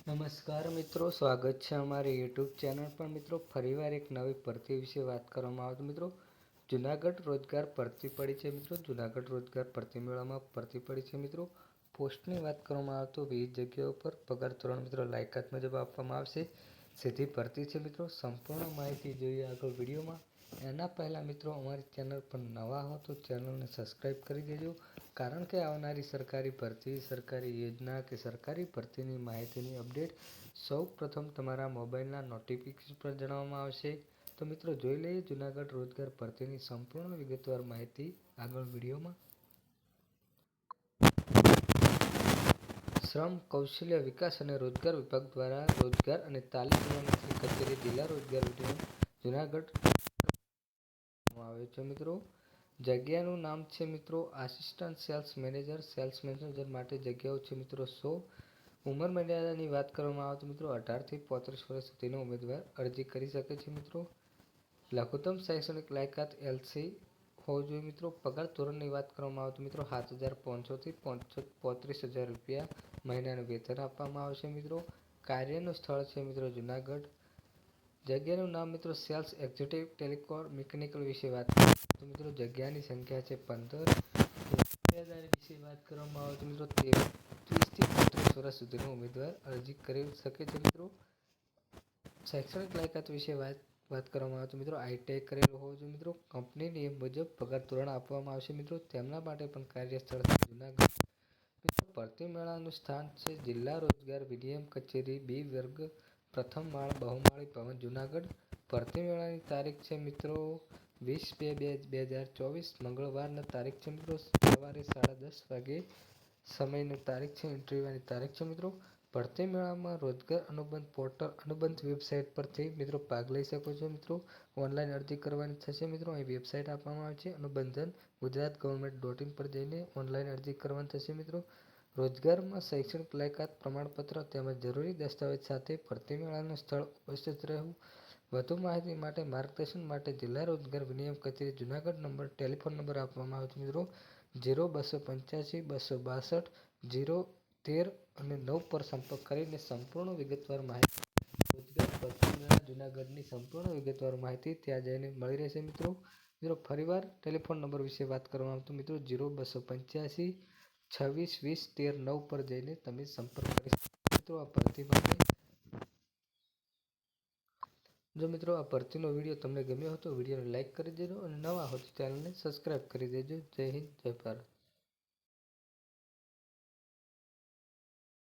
નમસ્કાર મિત્રો, સ્વાગત છે અમારી યુટ્યુબ ચેનલ પર મિત્રો. ફરીવાર એક નવી ભરતી વિશે વાત કરવામાં આવે તો મિત્રો જુનાગઢ રોજગાર ભરતી પડી છે મિત્રો. જુનાગઢ રોજગાર ભરતી મેળામાં ભરતી પડી છે મિત્રો. પોસ્ટની વાત કરવામાં આવે તો 20 જગ્યાઓ પર પગાર ધોરણ મિત્રો લાયકાત મુજબ આપવામાં આવશે. સીધી ભરતી છે મિત્રો. સંપૂર્ણ માહિતી જોઈએ આગળ વિડીયોમાં. એના પહેલાં મિત્રો અમારી ચેનલ પર નવા હો તો ચેનલને સબસ્ક્રાઈબ કરી દેજો, કારણ કે આવનારી સરકારી ભરતી, સરકારી યોજના કે સરકારી ભરતીની માહિતીની અપડેટ સૌ પ્રથમ તમારા મોબાઈલના નોટિફિકેશન પર જણાવવામાં આવશે. તો મિત્રો જોઈ લઈએ જુનાગઢ રોજગાર ભરતીની સંપૂર્ણ વિગતવાર માહિતી આગળ વિડીયોમાં. શ્રમ, કૌશલ્ય વિકાસ અને રોજગાર વિભાગ દ્વારા રોજગાર અને તાલીમ નિયામકની કચેરી જિલ્લા રોજગાર વિભાગ જુનાગઢ આવે છે મિત્રો. જગ્યાનું નામ છે મિત્રો assistant sales manager. Sales manager માટે જગ્યાઓ છે મિત્રો 100. ઉંમર મર્યાદાની વાત કરવામાં આવે તો મિત્રો 18 થી 35 વર્ષ સુધીનો ઉમેદવાર અરજી કરી શકે છે મિત્રો. લઘુત્તમ શૈક્ષણિક લાયકાત LC હોવું જોઈએ મિત્રો. પગાર ધોરણની વાત કરવામાં આવે તો મિત્રો 7,500 થી 35,000 રૂપિયા મહિનાનું વેતન આપવામાં આવશે મિત્રો. કાર્યનું સ્થળ છે મિત્રો જુનાગઢ. જગ્યાનું નામ મિત્રો સેલ્સ એક્ઝિક્યુટિવ ટેલિકોમ મિકેનિકલ વિશે વાત કરીએ તો મિત્રો જગ્યાની સંખ્યા છે 15. વિશે વાત કરવામાં આવે તો મિત્રો 30 થી 35 વર્ષ સુધીનો ઉમેદવાર અરજી કરી શકે છે મિત્રો. શૈક્ષણિક લાયકાત વિશે વાત કરવામાં આવે તો મિત્રો ITI કરેલું હોવું જોઈએ મિત્રો. કંપની નિયમ મુજબ પગાર ધોરણ આપવામાં આવશે મિત્રો. તેમના માટે પણ કાર્યસ્થળ છે જુનાગઢ. ભરતી મેળાનું સ્થાન છે જિલ્લા રોજગાર વિનિમય કચેરી, B વર્ગ, પ્રથમ માળ, બહુમાળી ભવન, જુનાગઢ. ભરતી મેળાની તારીખ છે મિત્રો 20/2/2024 મંગળવારના તારીખ છે મિત્રો. સવારે 10:30 વાગે સમયની તારીખ છે. ઇન્ટરવ્યુની તારીખ છે મિત્રો. ભરતી મેળામાં રોજગાર અનુબંધ પોર્ટલ અનુબંધ વેબસાઇટ પરથી મિત્રો ભાગ લઈ શકો છો મિત્રો. ઓનલાઈન અરજી કરવાની થશે મિત્રો. અહીં વેબસાઇટ આપવામાં આવે છે અનુબંધન gujaratgovernment.in પર જઈને ઓનલાઈન અરજી કરવાની થશે મિત્રો. રોજગારમાં શૈક્ષણિક લાયકાત પ્રમાણપત્ર તેમજ જરૂરી દસ્તાવેજ સાથે ભરતી મેળાનું સ્થળ ઉપસ્થિત રહેવું. વધુ માહિતી માટે માર્ગદર્શન માટે જિલ્લા રોજગાર વિનિમય કચેરી જુનાગઢ નંબર ટેલિફોન નંબર આપવામાં આવે છે મિત્રો 0285 262 013 અને 9 પર સંપર્ક કરીને સંપૂર્ણ વિગતવાર માહિતી રોજગાર ભરતી મેળા જુનાગઢની સંપૂર્ણ વિગતવાર માહિતી ત્યાં જઈને મળી રહેશે મિત્રો. ફરીવાર ટેલિફોન નંબર વિશે વાત કરવામાં આવે તો મિત્રો 0285 26 20 13 9 પર જઈને તમે સંપર્ક કરી શકો મિત્રો. આ ભરતી માટે જો મિત્રો આ ભરતીનો વિડીયો તમને ગમ્યો હતો, વિડીયોને લાઇક કરી દેજો અને નવા હો તો ચેનલને સબસ્ક્રાઈબ કરી દેજો. જય હિન્દ, જય ભારત.